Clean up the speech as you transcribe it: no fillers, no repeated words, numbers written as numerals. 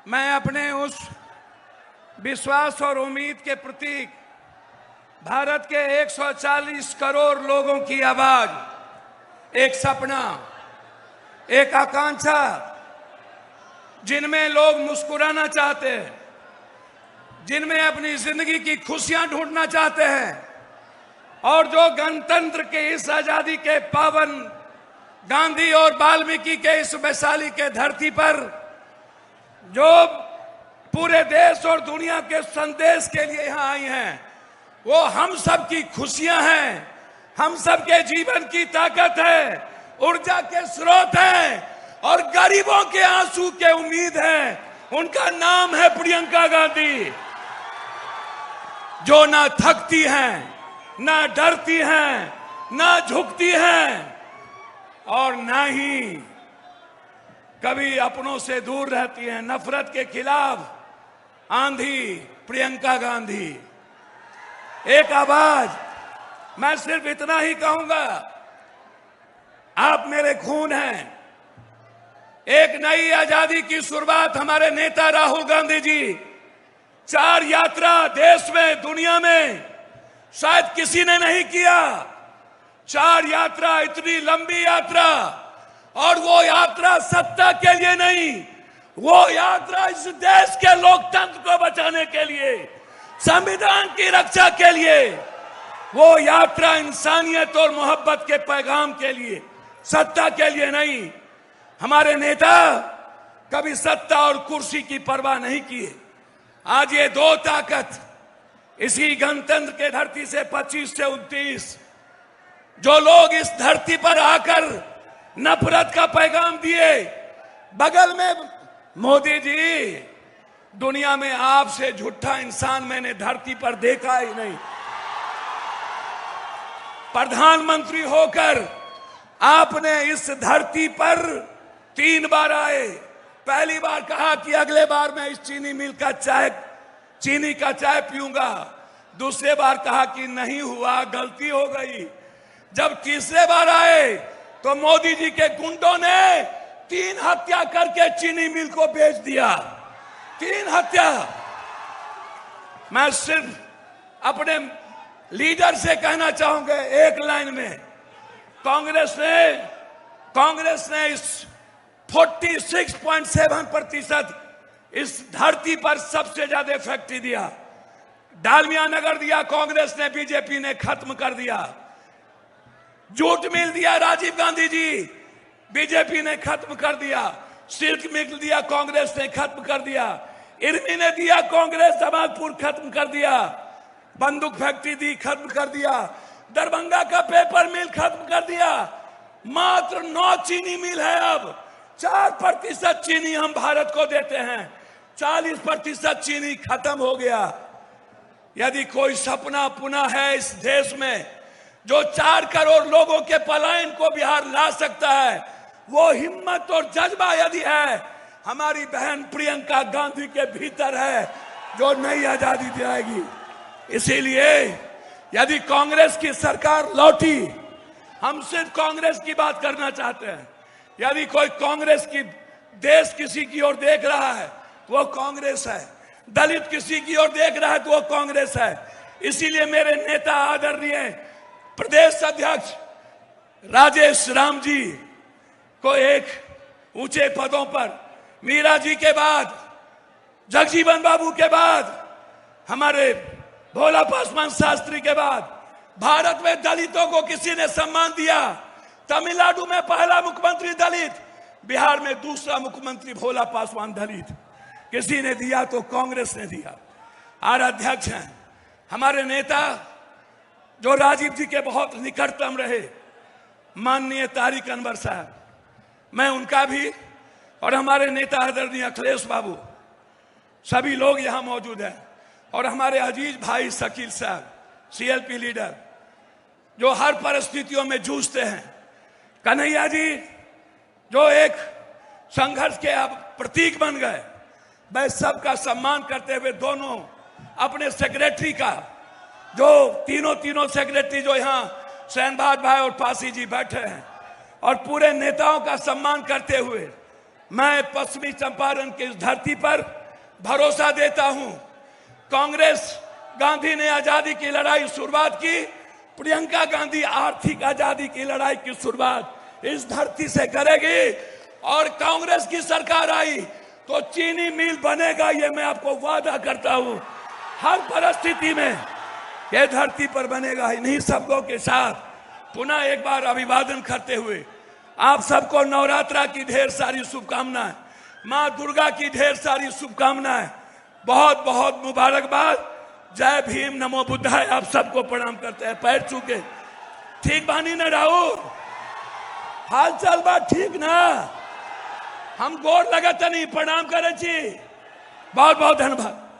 मैं अपने उस विश्वास और उम्मीद के प्रतीक भारत के 140 करोड़ लोगों की आवाज, एक सपना, एक आकांक्षा, जिनमें लोग मुस्कुराना चाहते हैं, जिनमें अपनी जिंदगी की खुशियां ढूंढना चाहते हैं और जो गणतंत्र के इस आजादी के पावन गांधी और वाल्मीकि के इस वैशाली के धरती पर जो पूरे देश और दुनिया के संदेश के लिए यहां आई हैं, वो हम सब की खुशियां हैं, हम सब के जीवन की ताकत है, ऊर्जा के स्रोत हैं और गरीबों के आंसू के उम्मीद है। उनका नाम है प्रियंका गांधी, जो ना थकती हैं, ना डरती हैं, ना झुकती हैं और ना ही कभी अपनों से दूर रहती हैं। नफरत के खिलाफ आंधी प्रियंका गांधी, एक आवाज। मैं सिर्फ इतना ही कहूंगा, आप मेरे खून हैं। एक नई आजादी की शुरुआत हमारे नेता राहुल गांधी जी 4 यात्रा देश में, दुनिया में शायद किसी ने नहीं किया। 4 यात्रा, इतनी लंबी यात्रा, और वो यात्रा सत्ता के लिए नहीं, वो यात्रा इस देश के लोकतंत्र को बचाने के लिए, संविधान की रक्षा के लिए, वो यात्रा इंसानियत और मोहब्बत के पैगाम के लिए, सत्ता के लिए नहीं। हमारे नेता कभी सत्ता और कुर्सी की परवाह नहीं किए। आज ये 2 ताकत इसी गणतंत्र के धरती से 25 से 29 जो लोग इस धरती पर आकर नफरत का पैगाम दिए। बगल में मोदी जी, दुनिया में आपसे झूठा इंसान मैंने धरती पर देखा ही नहीं। प्रधानमंत्री होकर आपने इस धरती पर 3 बार आए। पहली बार कहा कि अगले बार मैं इस चीनी का चाय पीऊंगा। दूसरे बार कहा कि नहीं हुआ, गलती हो गई। जब तीसरे बार आए तो मोदी जी के गुंडों ने 3 हत्या करके चीनी मिल को बेच दिया। 3 हत्या। मैं सिर्फ अपने लीडर से कहना चाहूंगा एक लाइन में, कांग्रेस ने इस 46.7% इस धरती पर सबसे ज्यादा फैक्ट्री दिया। डालमिया नगर दिया कांग्रेस ने, बीजेपी ने खत्म कर दिया। जूट मिल दिया राजीव गांधी जी, बीजेपी ने खत्म कर दिया। सिल्क मिल दिया कांग्रेस ने, खत्म कर दिया। इर्मी ने दिया कांग्रेस, जमालपुर खत्म कर दिया। बंदूक फैक्ट्री दी, खत्म कर दिया। दरभंगा का पेपर मिल खत्म कर दिया। मात्र 9 चीनी मिल है। अब 4% चीनी हम भारत को देते हैं। 40% चीनी खत्म हो गया। यदि कोई सपना पुनः है इस देश में जो 4 करोड़ लोगों के पलायन को बिहार ला सकता है, वो हिम्मत और जज्बा यदि है, हमारी बहन प्रियंका गांधी के भीतर है, जो नई आजादी दिलाएगी। इसीलिए यदि कांग्रेस की सरकार लौटी, हम सिर्फ कांग्रेस की बात करना चाहते हैं। यदि कोई कांग्रेस की देश किसी की ओर देख रहा है तो वो कांग्रेस है। दलित किसी की ओर देख रहा है तो वो कांग्रेस है। इसीलिए मेरे नेता आदरणीय प्रदेश अध्यक्ष राजेश राम जी को एक ऊंचे पदों पर, मीरा जी के बाद, जगजीवन बाबू के बाद, हमारे भोला पासवान शास्त्री के बाद भारत में दलितों को किसी ने सम्मान दिया। तमिलनाडु में पहला मुख्यमंत्री दलित, बिहार में दूसरा मुख्यमंत्री भोला पासवान दलित। किसी ने दिया तो कांग्रेस ने दिया। और अध्यक्ष हैं हमारे नेता जो राजीव जी के बहुत निकटतम रहे, माननीय तारिक अनवर साहब। मैं उनका भी और हमारे नेता आदरणीय अखिलेश बाबू, सभी लोग यहां मौजूद हैं, और हमारे अजीज भाई शकील साहब, सीएलपी लीडर, जो हर परिस्थितियों में जूझते हैं। कन्हैया जी जो एक संघर्ष के अब प्रतीक बन गए। मैं सबका सम्मान करते हुए दोनों अपने सेक्रेटरी का, जो तीनों सेक्रेटरी जो यहाँ शहनबाज भाई और पासी जी बैठे हैं, और पूरे नेताओं का सम्मान करते हुए मैं पश्चिमी चंपारण की इस धरती पर भरोसा देता हूं, कांग्रेस गांधी ने आजादी की लड़ाई शुरुआत की, प्रियंका गांधी आर्थिक आजादी की लड़ाई की शुरुआत इस धरती से करेगी, और कांग्रेस की सरकार आई तो चीनी मिल बनेगा, ये मैं आपको वादा करता हूं। हर परिस्थिति में ये धरती पर बनेगा। इन्हीं शब्दों के साथ पुनः एक बार अभिवादन करते हुए आप सबको नवरात्रा की ढेर सारी शुभकामनाएं, मां दुर्गा की ढेर सारी शुभकामनाएं, बहुत बहुत मुबारकबाद। जय भीम, नमो बुद्धाय। आप सबको प्रणाम करते हैं, पैर छूके। ठीक बानी ना राहुल? हाल चाल बात ठीक ना? हम गोर लगत नहीं, प्रणाम करे छी। बहुत बहुत धन्यवाद।